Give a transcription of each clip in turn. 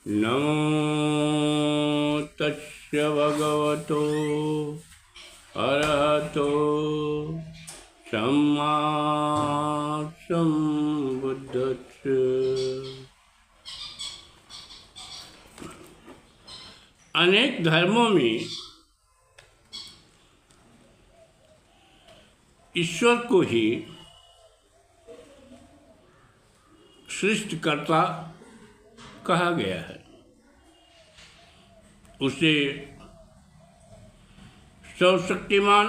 नमो तस्य भगवतो अरहतो सम्मा सम्बुद्धस्य। अनेक धर्मों में ईश्वर को ही सृष्टिकर्ता कहा गया है। उसे सर्वशक्तिमान,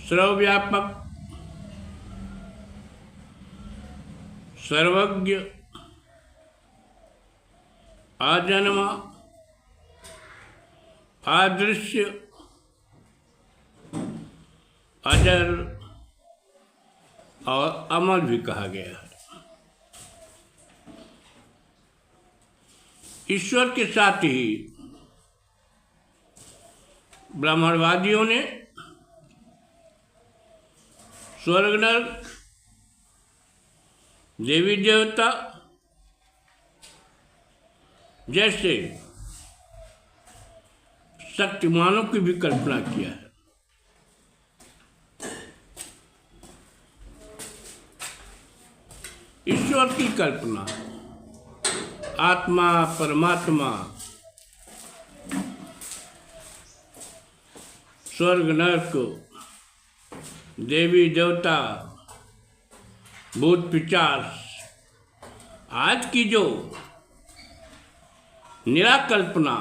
सर्वव्यापक, सर्वज्ञ, आजन्मा, अदृश्य, अजर और अमर भी कहा गया है। ईश्वर के साथ ही ब्राह्मणवादियों ने स्वर्ग नरक, देवी देवता जैसे शक्तिमानों की भी कल्पना किया है। ईश्वर की कल्पना, आत्मा, परमात्मा, स्वर्ग नरक, देवी देवता, भूत पिशाच, आज की जो निराकल्पना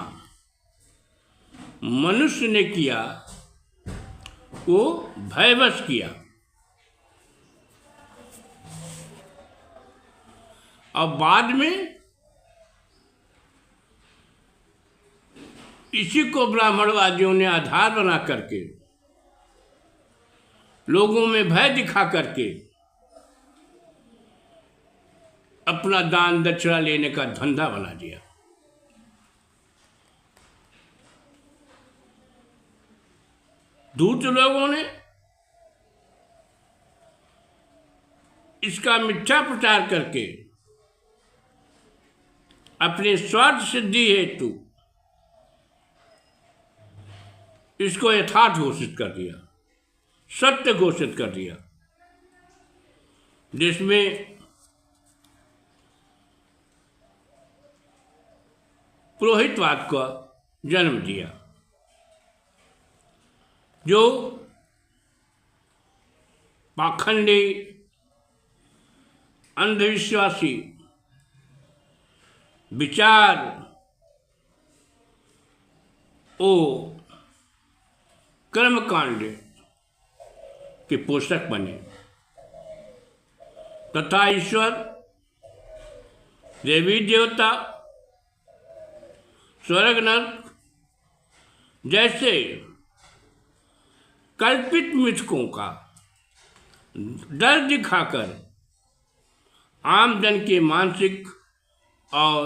मनुष्य ने किया वो भयवश किया। और बाद में इसी को ब्राह्मणवादियों ने आधार बना करके लोगों में भय दिखा करके अपना दान दक्षिणा लेने का धंधा बना दिया। दूसरे लोगों ने इसका मिथ्या प्रचार करके अपने स्वार्थ सिद्धि हेतु इसको यथार्थ घोषित कर दिया, सत्य घोषित कर दिया, जिसमें पुरोहितवाद का जन्म दिया, जो पाखंडी, अंधविश्वासी विचार ओ कर्मकांड के पोषक बने तथा ईश्वर, देवी देवता, स्वर्ग नरक जैसे कल्पित मिथकों का डर दिखाकर आम जन के मानसिक और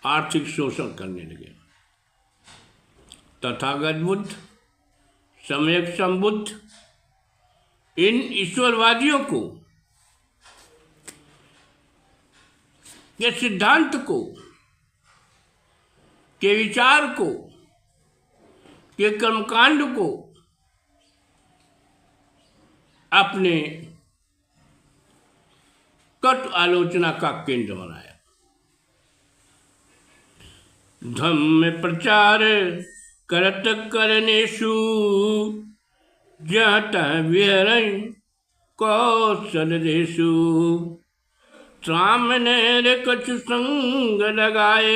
आर्थिक शोषण करने लगे। तथागत बुद्ध, सम्यक संबुद्ध इन ईश्वरवादियों को, के सिद्धांत को, के विचार को, के कर्मकांड को अपने कटु आलोचना का केंद्र बनाया। धम्म प्रचार करत करनेषु जहत विहरन् कौशल देशु, सामने कछु संग लगाए,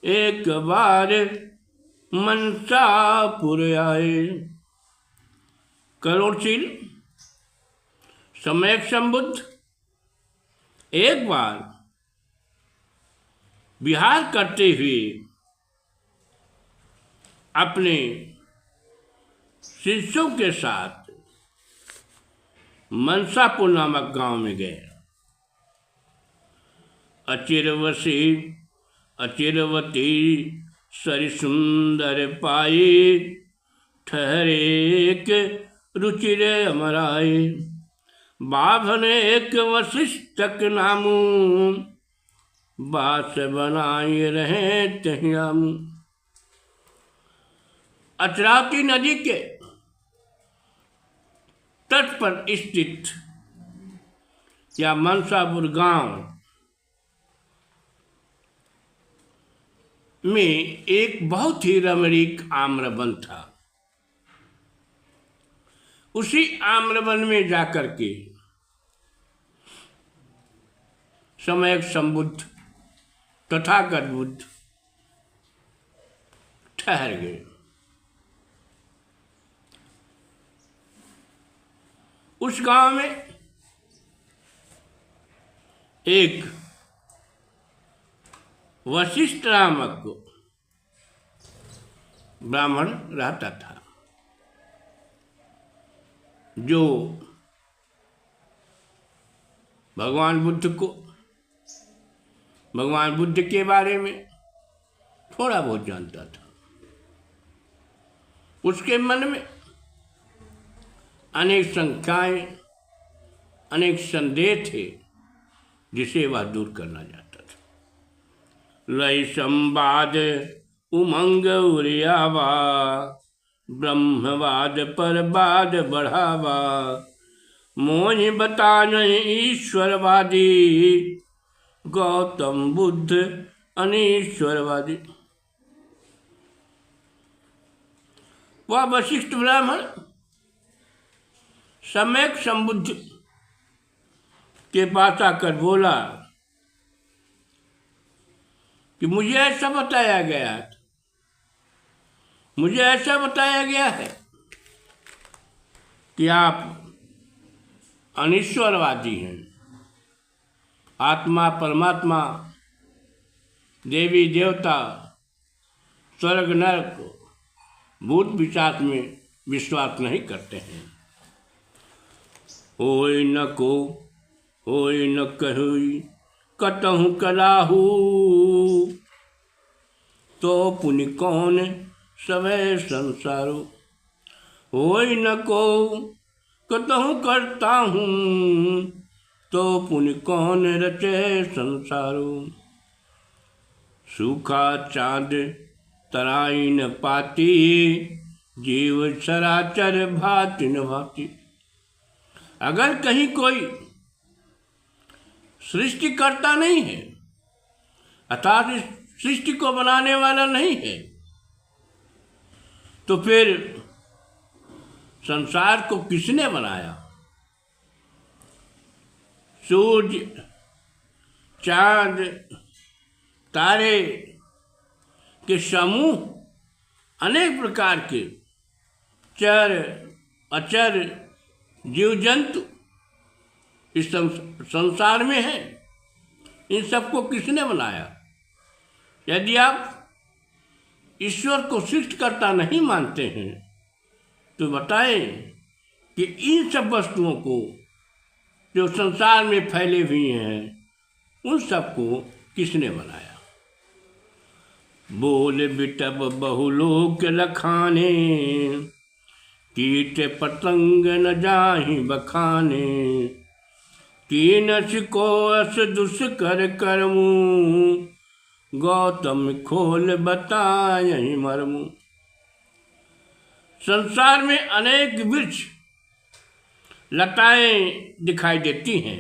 एक बार मनसापुर आए। करोड़शील सम्यक संबुद्ध एक बार विहार करते हुए अपने शिष्यों के साथ मनसापुर नामक गांव में गए। अचिरवसी अचिरवती सरि सुंदर पाई, ठहरे एक रुचिर अमराई। बाभन एक वशिष्ठक नामू, बास बनाए रहे तहियामू। अचरावती नदी के तट पर स्थित या मनसापुर गांव में एक बहुत ही रमणीक आम्रवन था। उसी आम्रवन में जाकर के सम्यक संबुद्ध तथागत बुद्ध ठहर गए। उस गांव में एक वशिष्ठ नामक ब्राह्मण रहता था, जो भगवान बुद्ध के बारे में थोड़ा बहुत जानता था। उसके मन में अनेक शंकाएं, अनेक संदेह थे, जिसे वह दूर करना चाहता था। लय संवाद उमंग उरियावा, ब्रह्मवाद पर वाद बढ़ावा। मोहि बतान ईश्वरवादी, गौतम बुद्ध अनीश्वरवादी। वह वशिष्ठ ब्राह्मण सम्यक संबुद्ध के पास आकर बोला कि मुझे ऐसा बताया गया है कि आप अनीश्वरवादी हैं। आत्मा परमात्मा, देवी देवता, स्वर्ग नरक, भूत पिशाच में विश्वास नहीं करते हैं। होय न को होय न कहुई, कतहु कलाहू। तो पुनि कौन सवै संसारो। होय न को कतहु करता हूँ, तो पुनि कौन रचे संसारो। सूखा चाँद तराई न पाती, जीव चराचर भांति न भांति। अगर कहीं कोई सृष्टि करता नहीं है, अर्थात इस सृष्टि को बनाने वाला नहीं है, तो फिर संसार को किसने बनाया। सूर्य, चांद, तारे के समूह अनेक प्रकार के चर अचर जीव जंतु इस संसार में है। इन सबको किसने बनाया। यदि आप ईश्वर को सृष्टिकर्ता नहीं मानते हैं, तो बताएं कि इन सब वस्तुओं को जो संसार में फैले हुए हैं, उन सबको किसने बनाया। बोल बिटब बहुलोक लखाने, कीट पतंग न जाहि बखाने। कीनस को अस दुष्कर करमू, गौतम खोल बतायहि मरमू। संसार में अनेक वृक्ष लताएं दिखाई देती हैं,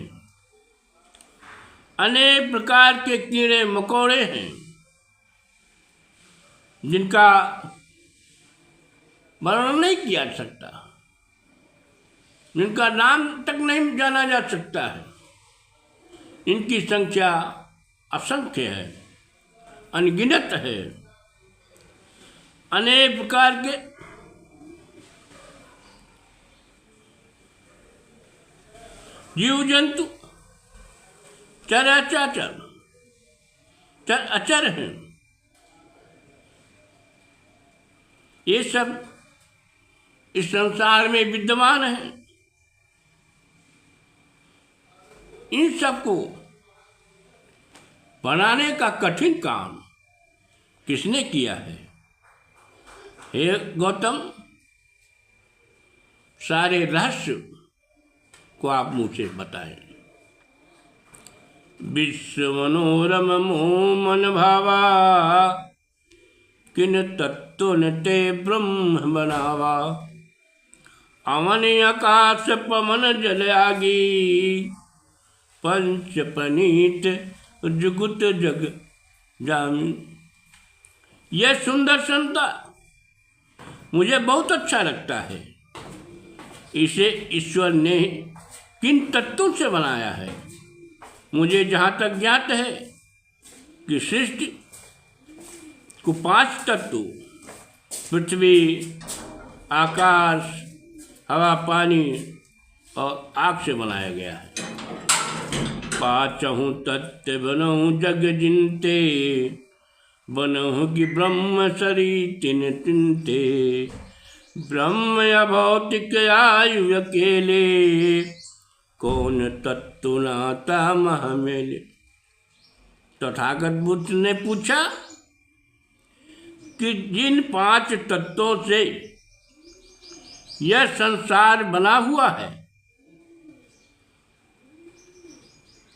अनेक प्रकार के कीड़े मकोड़े हैं, जिनका वर्णन नहीं किया जा सकता, जिनका नाम तक नहीं जाना जा सकता है। इनकी संख्या असंख्य है, अनगिनत है। अनेक प्रकार के जीव जंतु चर अचर हैं। ये सब इस संसार में विद्यमान हैं। इन सबको बनाने का कठिन काम किसने किया है? हे गौतम, सारे रहस्य को आप मुझे बताएं। विश्व मनोरम मोह मन भावा, किन तत्व न ते ब्रह्म बनावा। अवन आकाश पवन जल आगी, पंच पनीत जुगुत जग जामी। यह सुंदर संता मुझे बहुत अच्छा लगता है। इसे ईश्वर ने किन तत्वों से बनाया है? मुझे जहाँ तक ज्ञात है कि सृष्टि को 5 तत्व पृथ्वी, आकाश, हवा, पानी और आग से बनाया गया है। 5 तत्व बनहु जग जिनते, बनहु कि ब्रह्म सरी तिन तिनते। ब्रह्म अभौतिक आयु अकेले, कौन तत्व नाता महमेले। तथागत बुद्ध ने पूछा कि जिन 5 तत्वों से यह संसार बना हुआ है,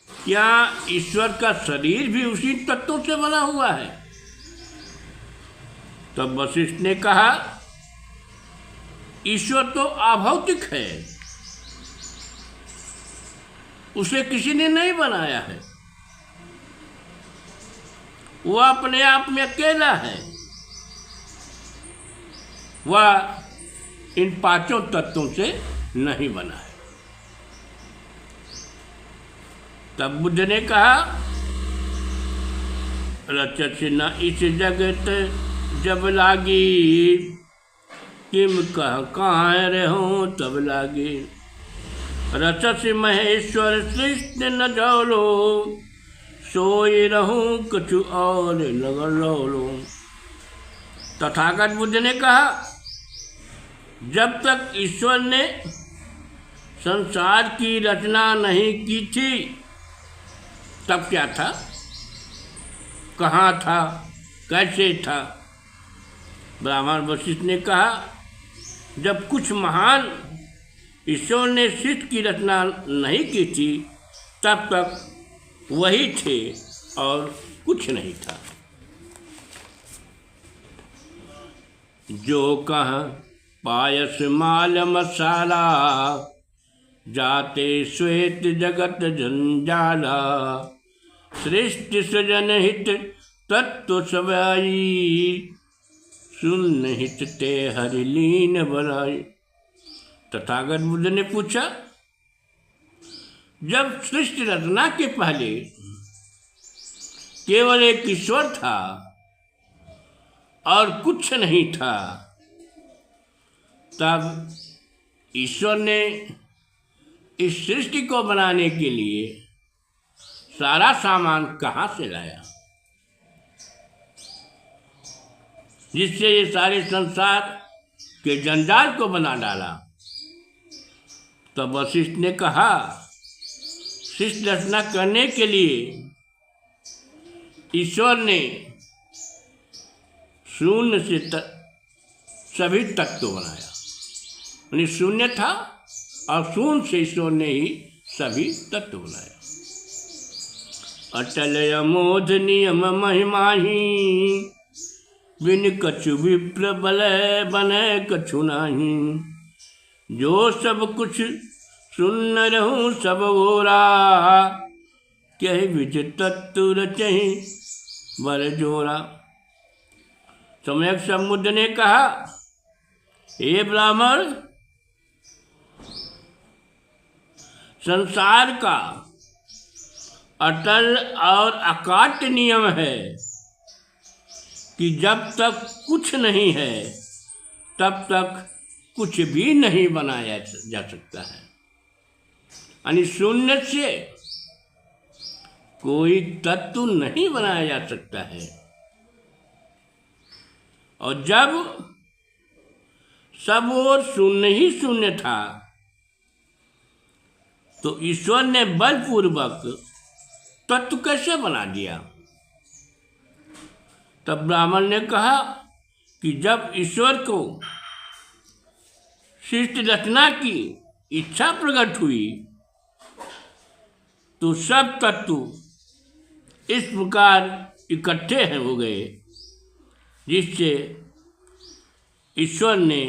क्या ईश्वर का शरीर भी उसी तत्वों से बना हुआ है? तब वशिष्ठ ने कहा, ईश्वर तो अभौतिक है, उसे किसी ने नहीं बनाया है। वह अपने आप में अकेला है। वह इन 5 तत्वों से नहीं बना है। तब बुद्ध ने कहा, रचत न इस जगत जब लागी, किम कहाँ रहो तब लागी। रचत महेश्वर सृष्टि न जौलो, सोई रहूं कछु और लगलो। तथागत बुद्ध ने कहा, जब तक ईश्वर ने संसार की रचना नहीं की थी, तब क्या था, कहाँ था, कैसे था? ब्राह्मण वशिष्ठ ने कहा, जब कुछ महान ईश्वर ने सृष्टि की रचना नहीं की थी, तब तक वही थे और कुछ नहीं था। जो कहाँ पायस माल मसाला, जाते श्वेत जगत जंजाला। सृष्टि सृजन हित तत्व सवाई, सुन हित ते हरि लीन बनाई। तथागत बुद्ध ने पूछा, जब सृष्टि रचना के पहले केवल एक ईश्वर था और कुछ नहीं था, तब ईश्वर ने इस सृष्टि को बनाने के लिए सारा सामान कहाँ से लाया, जिससे ये सारे संसार के जंजाल को बना डाला? तब वशिष्ठ ने कहा, सृष्टि रचना करने के लिए ईश्वर ने शून्य से सभी तत्व बनाया। यानी शून्य था और शून्य से ईश्वर ने ही सभी तत्व बनाया। अटल अमोध नियम महिमाही, बिन कछु विप्र बल बने कछु नाही। जो सब कुछ सुन रहूं सब ओरा, कह विज तत्व रचहि बर जोरा। सम्यक समुद्र ने कहा, हे ब्राह्मण, संसार का अटल और अकाट्य नियम है कि जब तक कुछ नहीं है तब तक कुछ भी नहीं बनाया जा सकता है। यानी शून्य से कोई तत्व नहीं बनाया जा सकता है। और जब सब ओर शून्य ही शून्य था, तो ईश्वर ने बलपूर्वक तत्व कैसे बना दिया? तब ब्राह्मण ने कहा कि जब ईश्वर को सृष्टि रचना की इच्छा प्रकट हुई तो सब तत्व इस प्रकार इकट्ठे हो गए जिससे ईश्वर ने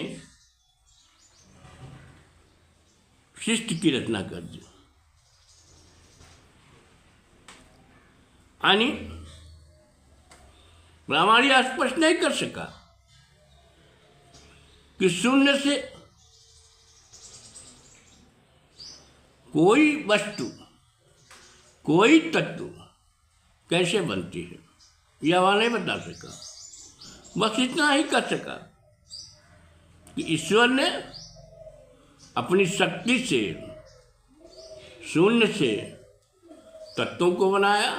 सृष्टि की रचना कर दी। यानी ब्राह्मण यह स्पष्ट नहीं कर सका कि शून्य से कोई वस्तु कोई तत्व कैसे बनती है, यह वह नहीं बता सका। बस इतना ही कर सका कि ईश्वर ने अपनी शक्ति से शून्य से तत्वों को बनाया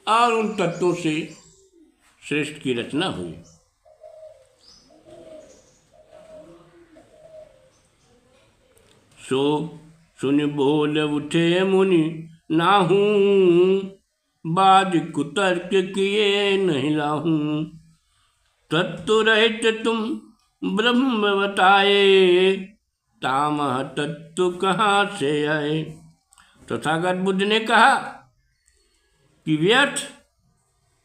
और उन तत्वों से सृष्टि की रचना हुई। सो सुन बोल उठे मुनि नाहूं, बाद कुतर्क किए नहीं लाहूं। तत्व रहित तुम ब्रह्म बताए, तामह तत्व कहाँ से आए। तथागत बुद्ध ने कहा कि व्यर्थ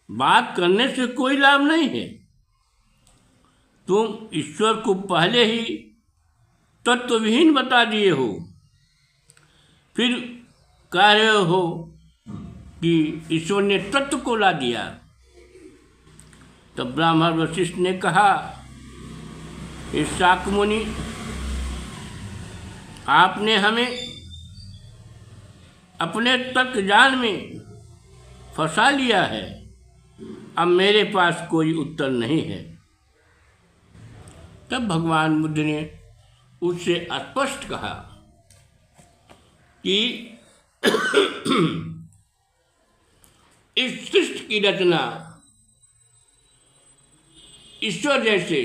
बात करने से कोई लाभ नहीं है। तुम ईश्वर को पहले ही तत्वविहीन बता दिए हो, फिर कह रहे हो कि ईश्वर ने तत्व को ला दिया। तब ब्राह्मण वशिष्ठ ने कहा, इस शाक्य मुनि, आपने हमें अपने तर्क जाल में फंसा लिया है। अब मेरे पास कोई उत्तर नहीं है। तब भगवान बुद्ध ने उससे स्पष्ट कहा कि इस सृष्टि की रचना ईश्वर जैसे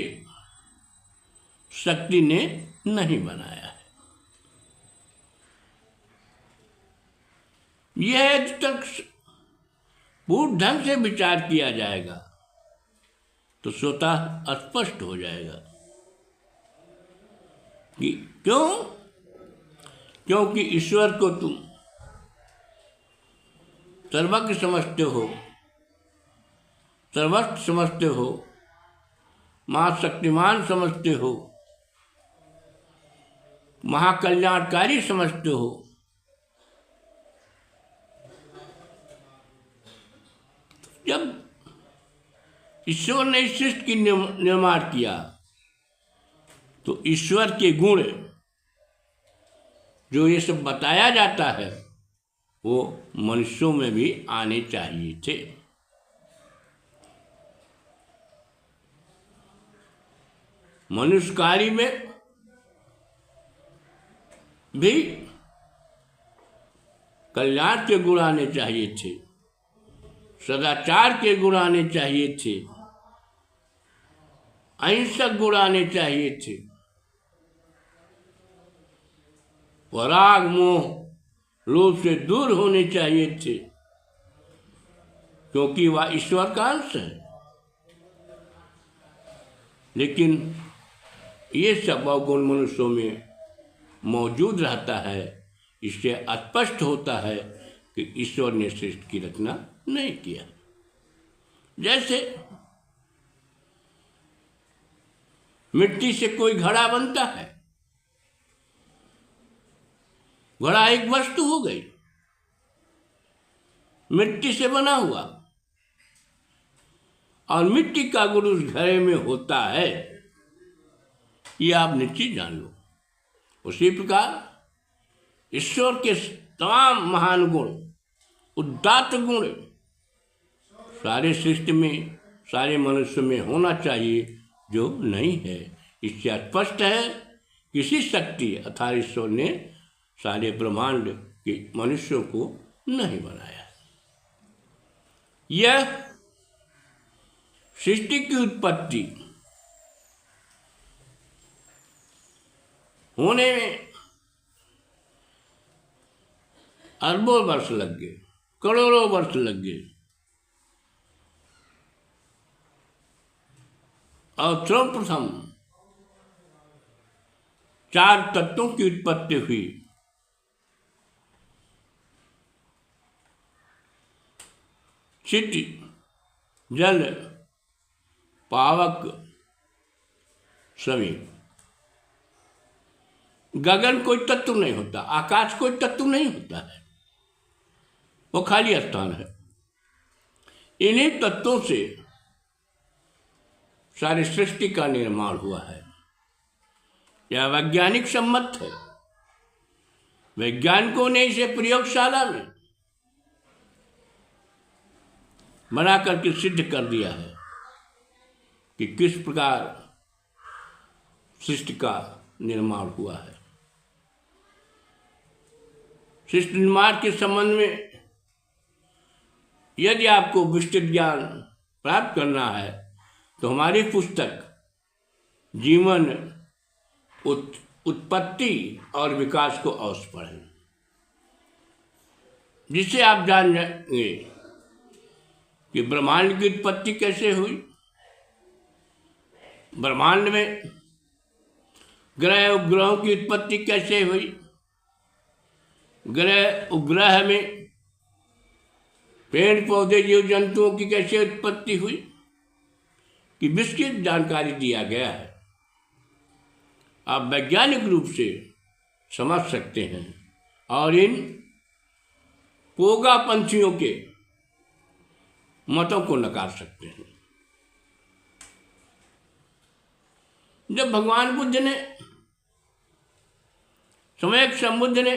शक्ति ने नहीं बनाया है। यह यदि तक पूर्ण ढंग से विचार किया जाएगा तो स्वतः स्पष्ट हो जाएगा कि क्यों, क्योंकि ईश्वर को तुम सर्वज्ञ समझते हो, सर्वस्व समझते हो, महाशक्तिमान समझते हो, महाकल्याणकारी समझते हो। जब ईश्वर ने इस सृष्टि की निर्माण किया तो ईश्वर के गुण जो ये सब बताया जाता है वो मनुष्यों में भी आने चाहिए थे। मनुष्य कार्य में भी कल्याण के गुण आने चाहिए थे, सदाचार के गुण आने चाहिए थे, अहिंसक गुण आने चाहिए थे, राग मोह लोभ से दूर होने चाहिए थे, क्योंकि वह ईश्वर का अंश है। लेकिन ये सब अवगुण मनुष्यों में मौजूद रहता है। इससे स्पष्ट होता है कि ईश्वर ने सृष्टि की रचना नहीं किया। जैसे मिट्टी से कोई घड़ा बनता है, घड़ा एक वस्तु हो गई, मिट्टी से बना हुआ, और मिट्टी का गुण उस घड़े में होता है, ये आप निश्चित जान लो। उसी प्रकार ईश्वर के तमाम महान गुण, उदात्त गुण सारे सृष्टि में, सारे मनुष्य में होना चाहिए, जो नहीं है। इससे स्पष्ट है किसी शक्ति अर्थात ईश्वर ने सारे ब्रह्मांड के मनुष्यों को नहीं बनाया। यह सृष्टि की उत्पत्ति होने में अरबों वर्ष लग गए, करोड़ों वर्ष लग गए। और सर्वप्रथम 4 तत्वों की उत्पत्ति हुई। चित्त, जल, पावक, समी। गगन कोई तत्व नहीं होता, आकाश कोई तत्व नहीं होता है, वो खाली स्थान है। इन्हीं तत्वों से सारी सृष्टि का निर्माण हुआ है। यह वैज्ञानिक सम्मत है। वैज्ञानिकों ने इसे प्रयोगशाला में बना करके सिद्ध कर दिया है कि किस प्रकार सृष्टि का निर्माण हुआ है। सृष्टि निर्माण के संबंध में यदि आपको विस्तृत ज्ञान प्राप्त करना है तो हमारी पुस्तक जीवन उत्पत्ति और विकास को अवश्य पढ़ें, जिससे आप जान जाएंगे कि ब्रह्मांड की उत्पत्ति कैसे हुई, ब्रह्मांड में ग्रह उपग्रहों की उत्पत्ति कैसे हुई, ग्रह उपग्रह में पेड़ पौधे जीव जंतुओं की कैसे उत्पत्ति हुई, की विस्तृत जानकारी दिया गया है। आप वैज्ञानिक रूप से समझ सकते हैं और इन पोगा पंथियों के मतों को नकार सकते हैं। जब भगवान बुद्ध ने, सम्यक संबुद्ध ने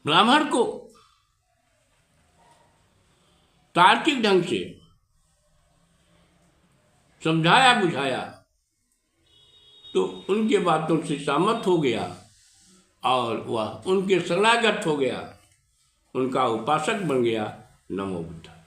ब्राह्मण को तार्किक ढंग से समझाया बुझाया तो उनके बातों से सहमत हो गया और वह उनके शरणागत हो गया, उनका उपासक बन गया। नमो बुद्ध।